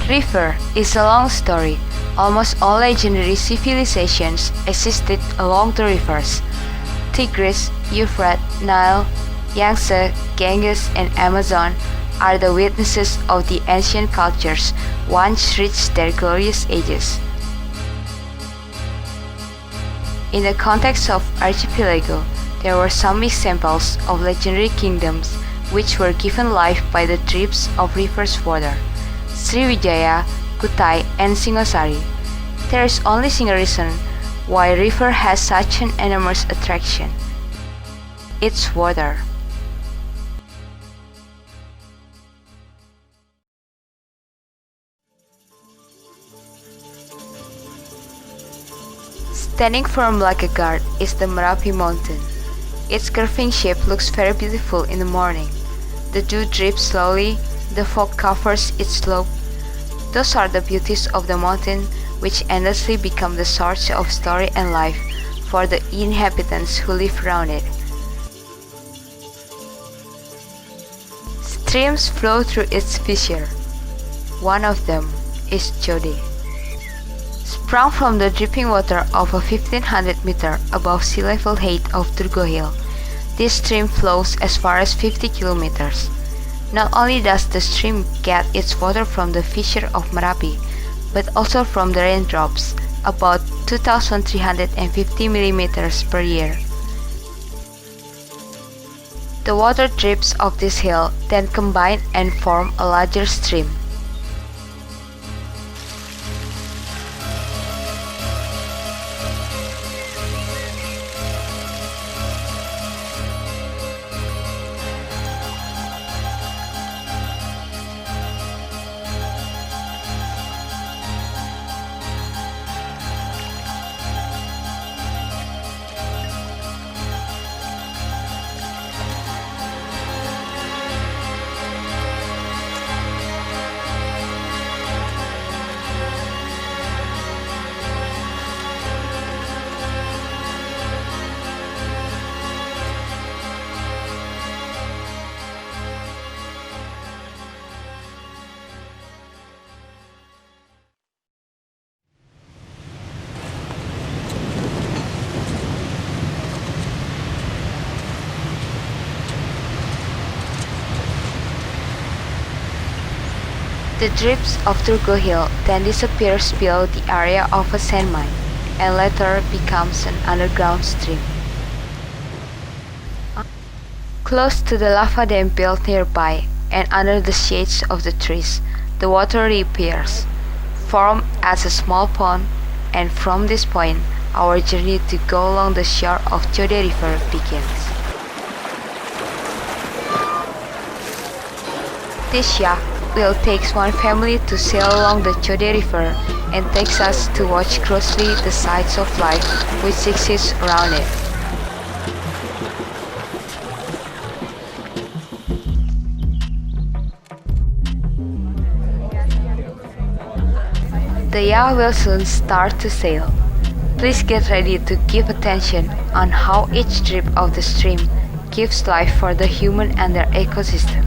River is a long story. Almost all legendary civilizations existed along the rivers. Tigris, Euphrates, Nile, Yangtze, Ganges, and Amazon are the witnesses of the ancient cultures once reached their glorious ages. In the context of archipelago, there were some examples of legendary kingdoms which were given life by the drips of rivers' water: Sriwijaya, Kutai, and Singosari. There is only single reason why river has such an enormous attraction: its water. Standing firm like a guard is the Merapi mountain. Its curving shape looks very beautiful in the morning. The dew drips slowly, the fog covers its slope. Those are the beauties of the mountain, which endlessly become the source of story and life for the inhabitants who live around it. Streams flow through its fissure. One of them is Code. Sprung from the dripping water of a 1500 meter above sea level height of Turgo Hill, this stream flows as far as 50 kilometers. Not only does the stream get its water from the fissure of Merapi, but also from the raindrops, about 2,350 millimeters per year. The water drips of this hill then combine and form a larger stream. The drips of Turgo Hill then disappears below the area of a sand mine, and later becomes an underground stream. Close to the lava dam built nearby, and under the shades of the trees, the water reappears, formed as a small pond, and from this point, our journey to go along the shore of Code River begins. This yacht will takes one family to sail along the Code River and takes us to watch closely the sights of life which exists around it. The yacht will soon start to sail. Please get ready to give attention on how each drip of the stream gives life for the human and their ecosystem.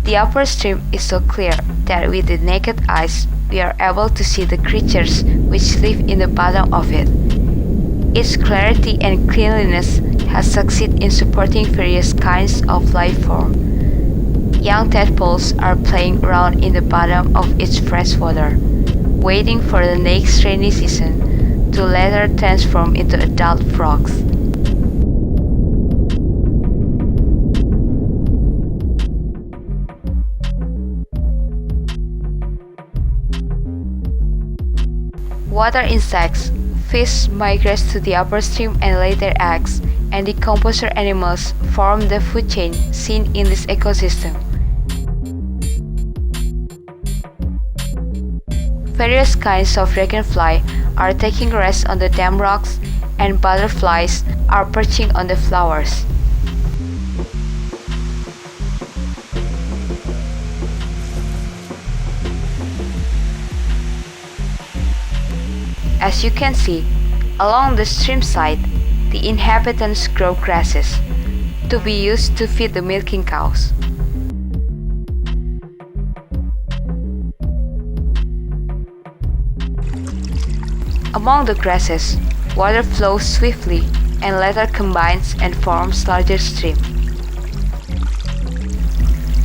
The upper stream is so clear that with the naked eyes we are able to see the creatures which live in the bottom of it. Its clarity and cleanliness has succeeded in supporting various kinds of life form. Young tadpoles are playing around in the bottom of its fresh water, waiting for the next rainy season to later transform into adult frogs. Water insects, fish migrate to the upper stream and lay their eggs, and decomposer animals form the food chain seen in this ecosystem. Various kinds of dragonfly are taking rest on the dam rocks, and butterflies are perching on the flowers. As you can see, Along the stream side, the inhabitants grow grasses to be used to feed the milking cows. Among the grasses, water flows swiftly and later combines and forms larger stream.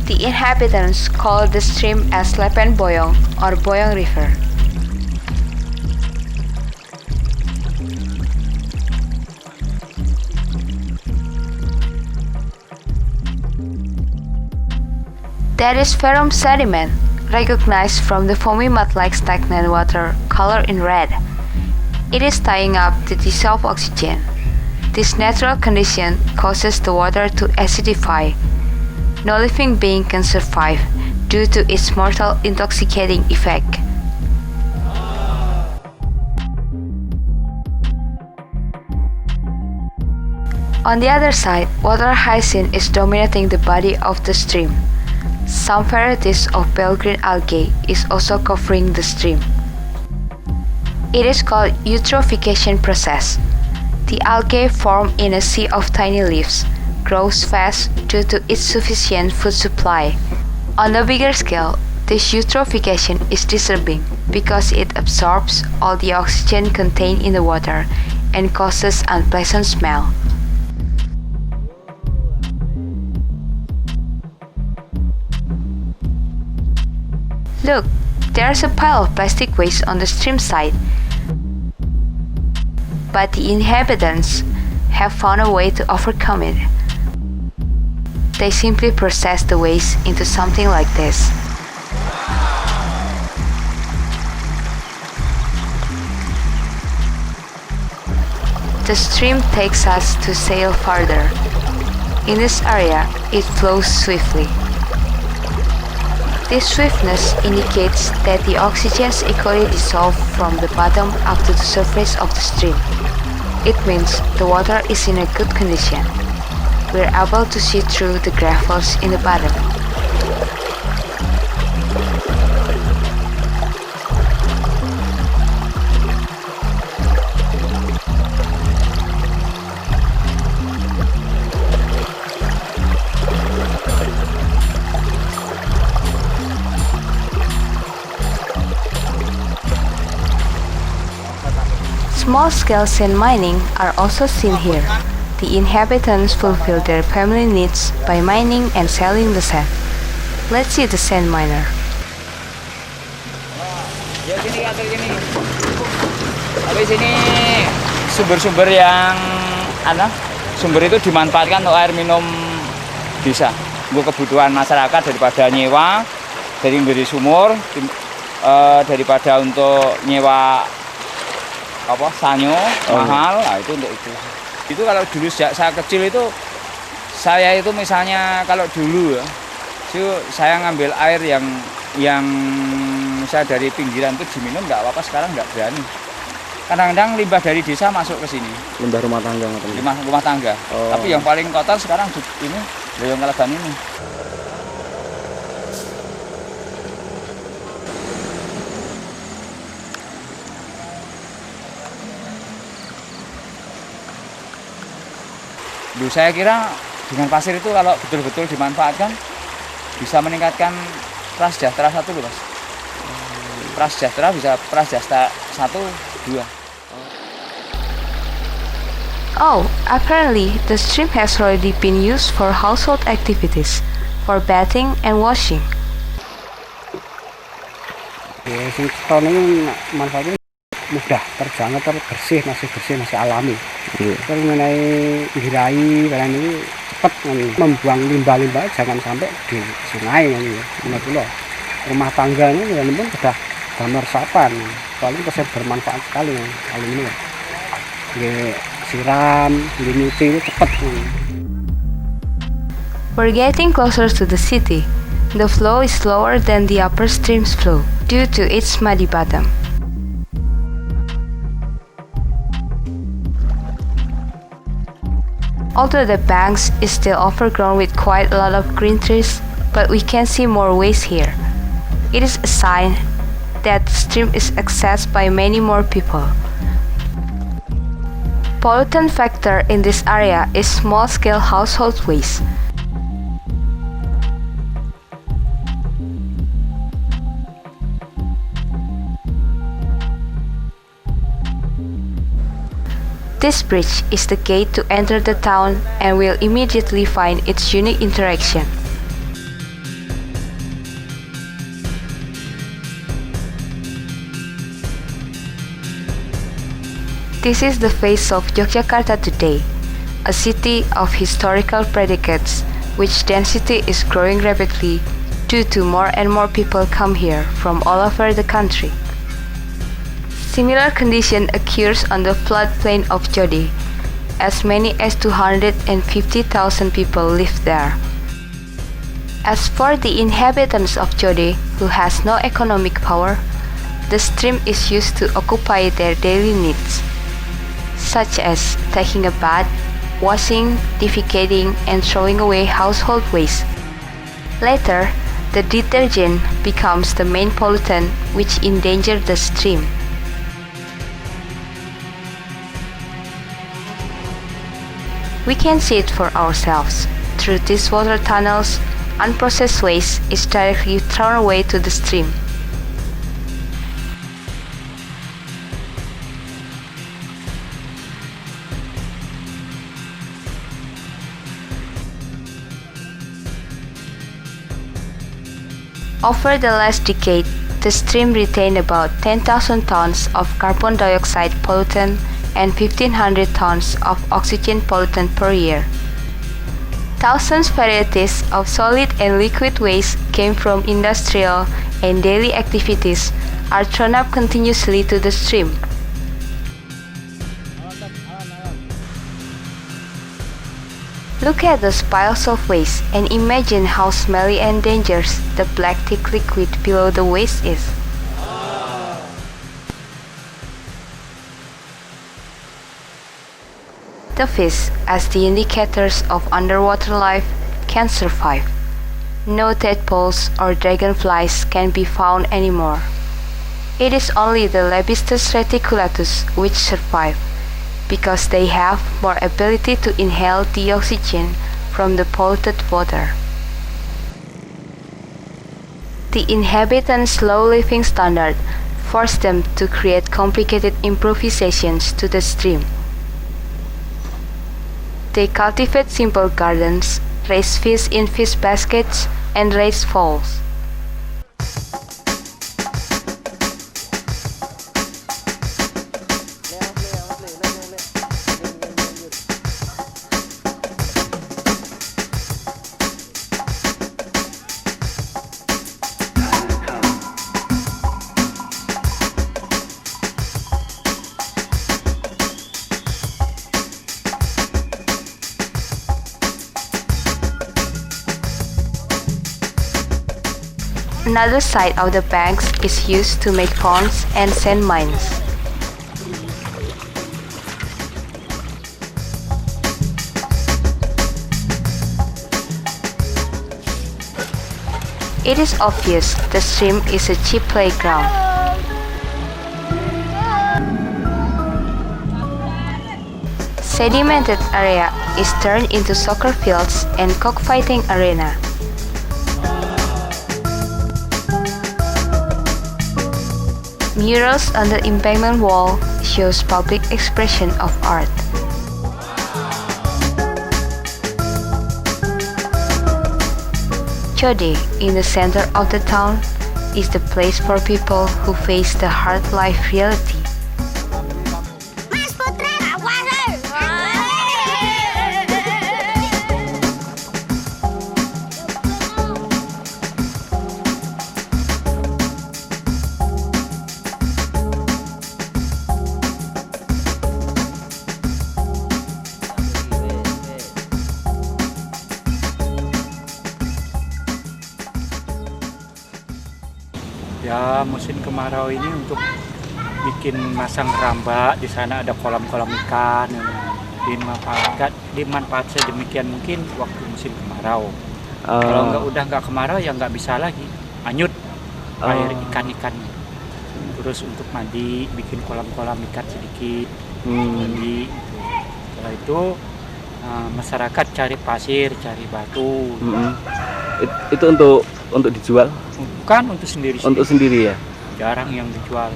The inhabitants call the stream as Lepen Boyong or Boyong River. That is ferrum sediment, recognized from the foamy mud-like stagnant water colored in red. It is tying up the dissolved oxygen. This natural condition causes the water to acidify. No living being can survive due to its mortal intoxicating effect. On the other side, water hyacinth is dominating the body of the stream. Some varieties of pale green algae is also covering the stream. It is called eutrophication process. The algae formed in a sea of tiny leaves grows fast due to its sufficient food supply. On a bigger scale, this eutrophication is disturbing because it absorbs all the oxygen contained in the water and causes unpleasant smell. Look, there's a pile of plastic waste on the stream side. But the inhabitants have found a way to overcome it. They simply process the waste into something like this. The stream takes us to sail farther. In this area, it flows swiftly. This swiftness indicates that the oxygen is equally dissolved from the bottom up to the surface of the stream. It means the water is in a good condition. We are able to see through the gravels in the bottom. Small-scale sand mining are also seen here. The inhabitants fulfill their family needs by mining and selling the sand. Let's see the sand miner. Ya sini kantor sini. Habis ini sumber-sumber yang sumber itu dimanfaatkan untuk air minum desa. Untuk kebutuhan masyarakat daripada nyewa dari sumur, daripada untuk nyewa sanyo mahal, nah itu untuk itu. Itu kalau dulu sejak saya kecil itu, saya itu misalnya kalau dulu ya, itu saya ngambil air yang saya dari pinggiran itu diminum nggak apa-apa, sekarang nggak berani. Kadang-kadang limbah dari desa masuk ke sini. Limbah rumah tangga? Rumah tangga. Oh. Tapi yang paling kotor sekarang ini, yang Kalaban ini. Dulu saya kira dengan pasir itu kalau betul-betul dimanfaatkan bisa meningkatkan prasejahtera 1 loh, Mas. Prasejahtera bisa prasejahtera 1, 2. Oh, apparently the stream has already been used for household activities, for bathing and washing. Ya, tahun ini manfaatnya mudah, terjangkau, bersih, masih alami. Terus mengenai girai kalian ini cepat membuang limbah-limbah, jangan sampai di sungai ini. Rumah tangga ini pun sudah damar sapan, soalnya bisa bermanfaat sekali kali ini. Siram, nyuci itu cepat. We're getting closer to the city. The flow is slower than the upper stream's flow due to its muddy bottom. Although the banks is still overgrown with quite a lot of green trees, but we can see more waste here. It is a sign that the stream is accessed by many more people. Pollutant factor in this area is small-scale household waste. This bridge is the gate to enter the town and will immediately find its unique interaction. This is the face of Yogyakarta today, a city of historical predicates, which density is growing rapidly due to more and more people come here from all over the country. Similar condition occurs on the floodplain of Jodi. As many as 250,000 people live there. As for the inhabitants of Jodi, who has no economic power, the stream is used to occupy their daily needs, such as taking a bath, washing, defecating, and throwing away household waste. Later, the detergent becomes the main pollutant which endangers the stream. We can see it for ourselves. Through these water tunnels, unprocessed waste is directly thrown away to the stream. Over the last decade, the stream retained about 10,000 tons of carbon dioxide pollutant and 1,500 tons of oxygen pollutant per year. Thousands varieties of solid and liquid waste came from industrial and daily activities are thrown up continuously to the stream. Look at those piles of waste and imagine how smelly and dangerous the black thick liquid below the waste is. The fish, as the indicators of underwater life, can survive. No tadpoles or dragonflies can be found anymore. It is only the Lebistes reticulatus which survive, because they have more ability to inhale the oxygen from the polluted water. The inhabitants' low living standard forced them to create complicated improvisations to the stream. They cultivate simple gardens, raise fish in fish baskets, and raise fowls. Another side of the banks is used to make ponds and sand mines. It is obvious the stream is a cheap playground. Sedimented area is turned into soccer fields and cockfighting arena. Murals on the embankment wall shows public expression of art. Jodi, in the center of the town, is the place for people who face the hard life reality. Ya, musim kemarau ini untuk bikin masang ramba, di sana ada kolam-kolam ikan, dimanfaat sedemikian mungkin waktu musim kemarau. Kalau udah nggak kemarau ya nggak bisa lagi, anyut air ikan-ikannya. Terus untuk mandi, bikin kolam-kolam ikan sedikit, mandi. Gitu. Setelah itu masyarakat cari pasir, cari batu. Itu untuk dijual? Bukan untuk sendiri. Untuk sendiri ya? Jarang yang dijual.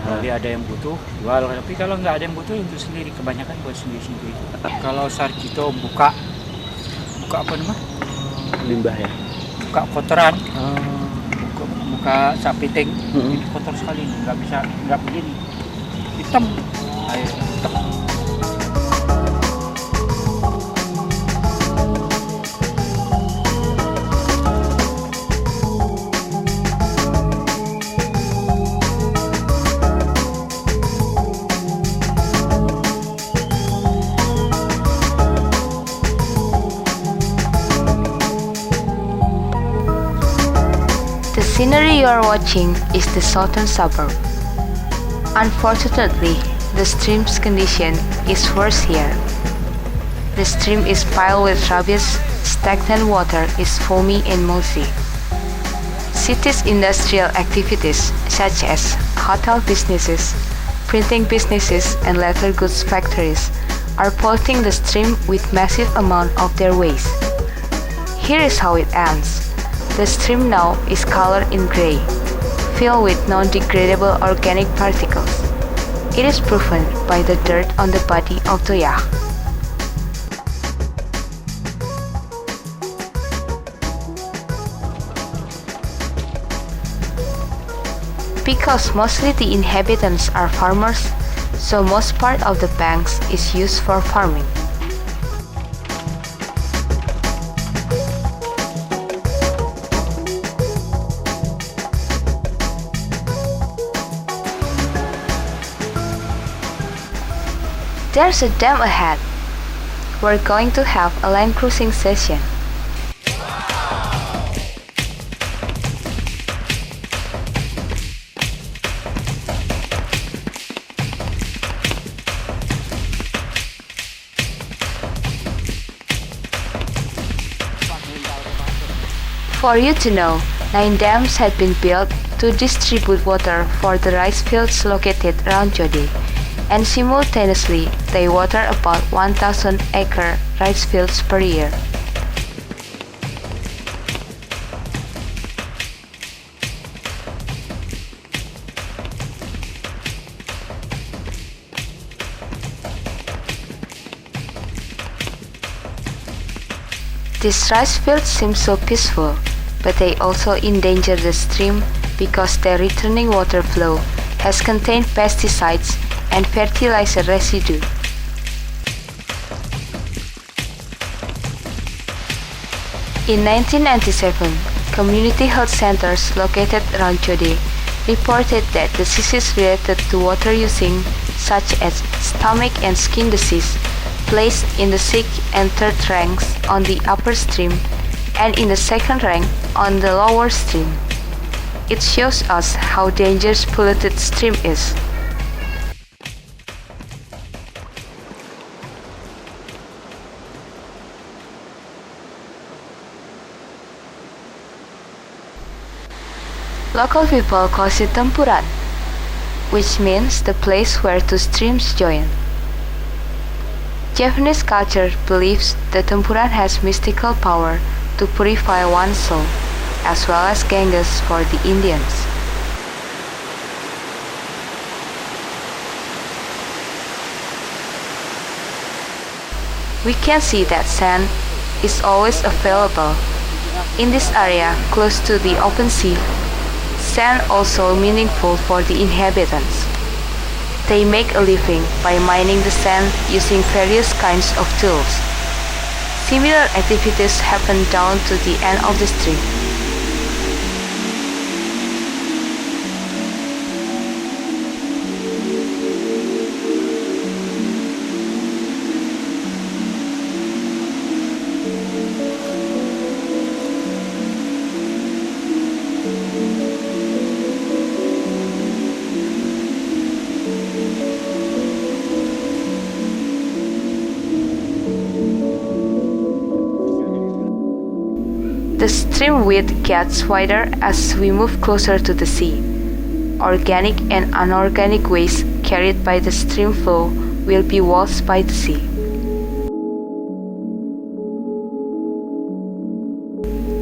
Jadi ada yang butuh jual, tapi kalau nggak ada yang butuh untuk sendiri, kebanyakan buat sendiri. Kalau Sarjito buka apa namanya? Limbah ya? Buka kotoran, buka sapiting, ini kotor sekali, nggak begini, hitam, air hitam. The scenery you are watching is the southern suburb. Unfortunately, the stream's condition is worse here. The stream is piled with rubbish, stagnant water is foamy and mossy. City's industrial activities, such as hotel businesses, printing businesses, and leather goods factories, are polluting the stream with massive amount of their waste. Here is how it ends. The stream now is colored in gray, filled with non-degradable organic particles. It is proven by the dirt on the body of the yak. Because mostly the inhabitants are farmers, so most part of the banks is used for farming. There's a dam ahead. We're going to have a land cruising session. For you to know, 9 dams had been built to distribute water for the rice fields located around Jode, and simultaneously they water about 1,000-acre rice fields per year. These rice fields seem so peaceful, but they also endanger the stream because their returning water flow has contained pesticides and fertilizer residue. In 1997, community health centers located around Jode reported that diseases related to water using, such as stomach and skin disease, placed in the second and third ranks on the upper stream and in the second rank on the lower stream. It shows us how dangerous polluted stream is. Local people call it tempuran, which means the place where two streams join. Japanese culture believes the tempuran has mystical power to purify one's soul, as well as Ganges for the Indians. We can see that sand is always available. In this area, close to the open sea, sand also meaningful for the inhabitants. They make a living by mining the sand using various kinds of tools. Similar activities happen down to the end of the street. The stream width gets wider as we move closer to the sea. Organic and unorganic waste carried by the stream flow will be washed by the sea.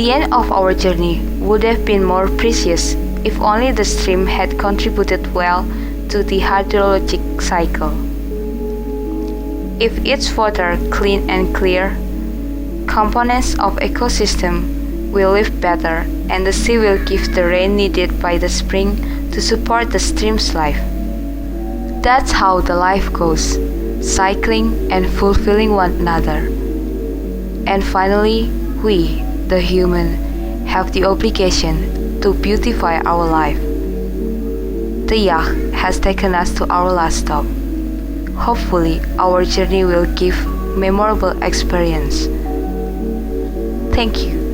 The end of our journey would have been more precious if only the stream had contributed well to the hydrologic cycle. If its water clean and clear, components of ecosystem will live better and the sea will give the rain needed by the spring to support the stream's life. That's how the life goes, cycling and fulfilling one another. And finally, we, the human, have the obligation to beautify our life. The yacht has taken us to our last stop. Hopefully, our journey will give memorable experience. Thank you.